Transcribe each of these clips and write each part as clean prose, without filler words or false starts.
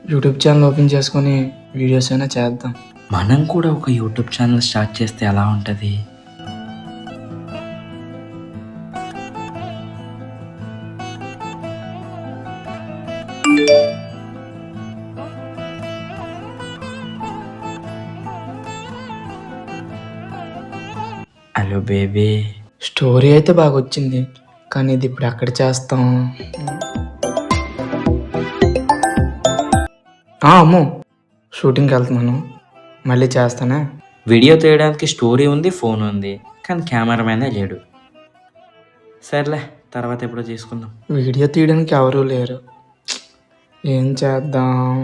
YouTube channel open చేసుకొని videos అయినా చేద్దాం. మనం కూడా ఒక యూట్యూబ్ ఛానల్ స్టార్ట్ చేస్తే ఎలా ఉంటుంది? Hello baby. స్టోరీ అయితే బాగా వచ్చింది, కానీ ఇది ఇప్పుడు ఎక్కడ చేస్తాం? అమ్మో, షూటింగ్కి వెళ్తున్నాను, మళ్ళీ చేస్తానే. వీడియో తీయడానికి స్టోరీ ఉంది, ఫోన్ ఉంది, కానీ కెమెరామ్యానే లేడు. సర్లే, తర్వాత ఎప్పుడో చేసుకుందాం. వీడియో తీయడానికి ఎవరూ లేరు, ఏం చేద్దాం?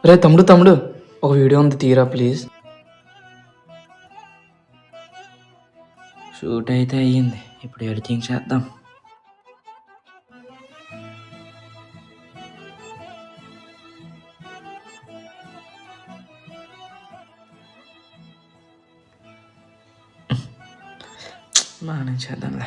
రే తమ్ముడు, ఒక వీడియో ఉంది, తీరా ప్లీజ్. షూట్ అయితే అయ్యింది, ఇప్పుడు ఎడిటింగ్ చేద్దాం. మనం చేద్దాంలే.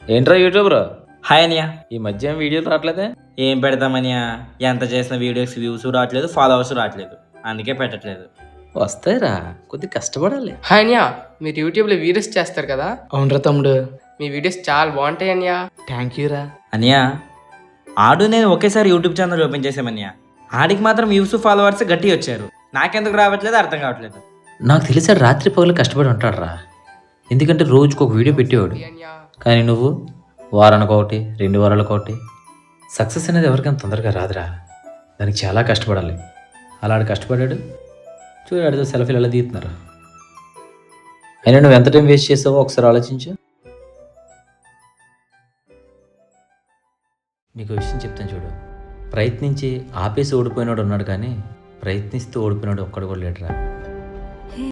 ఏంట్రా యూట్యూబర్, హాయ్ అనియా. ఈ మధ్య వీడియోలు రావట్లేదే? ఏం పెడతామనియా, ఎంత చేసిన వీడియోస్ వ్యూస్ రావట్లేదు, ఫాలోవర్స్ రావట్లేదు, అందుకే పెట్టట్లేదు. వస్తాయిరా, కొద్దిగా కష్టపడాలి. హాయ్ అన్యా, మీరు యూట్యూబ్లో వీడియోస్ చేస్తారు కదా, అవునరా తమ్ముడు. మీ వీడియోస్ చాలా బాగుంటాయి అన్యా. థ్యాంక్ యూ రా. అనియా, ఆడు నేను ఒకేసారి యూట్యూబ్ ఛానల్ ఓపెన్ చేసామనియా. ఆడికి మాత్రం వ్యూస్ ఫాలోవర్స్ గట్టి వచ్చారు, నాకెందుకు రావట్లేదు అర్థం కావట్లేదు. నాకు తెలిసాడు రాత్రి పగలు కష్టపడి ఉంటాడు రా, ఎందుకంటే రోజుకు ఒక వీడియో పెట్టేవాడు. కానీ నువ్వు వారానికి ఒకటి, 2 వారాలకు ఒకటి. సక్సెస్ అనేది ఎవరికైనా తొందరగా రాదురా, దానికి చాలా కష్టపడాలి. అలాడు కష్టపడ్డాడు, చూడాడితో సెల్ఫీలు ఎలా తీస్తున్నారు. అయినా నువ్వు ఎంత టైం వేస్ట్ చేసావో ఒకసారి ఆలోచించు. నీకు విషయం చెప్తాను చూడు, ప్రయత్నించి ఆపేసి ఓడిపోయినాడు ఉన్నాడు, కానీ ప్రయత్నిస్తూ ఓడిపోయినాడు ఒక్కడు కూడా లేడురా.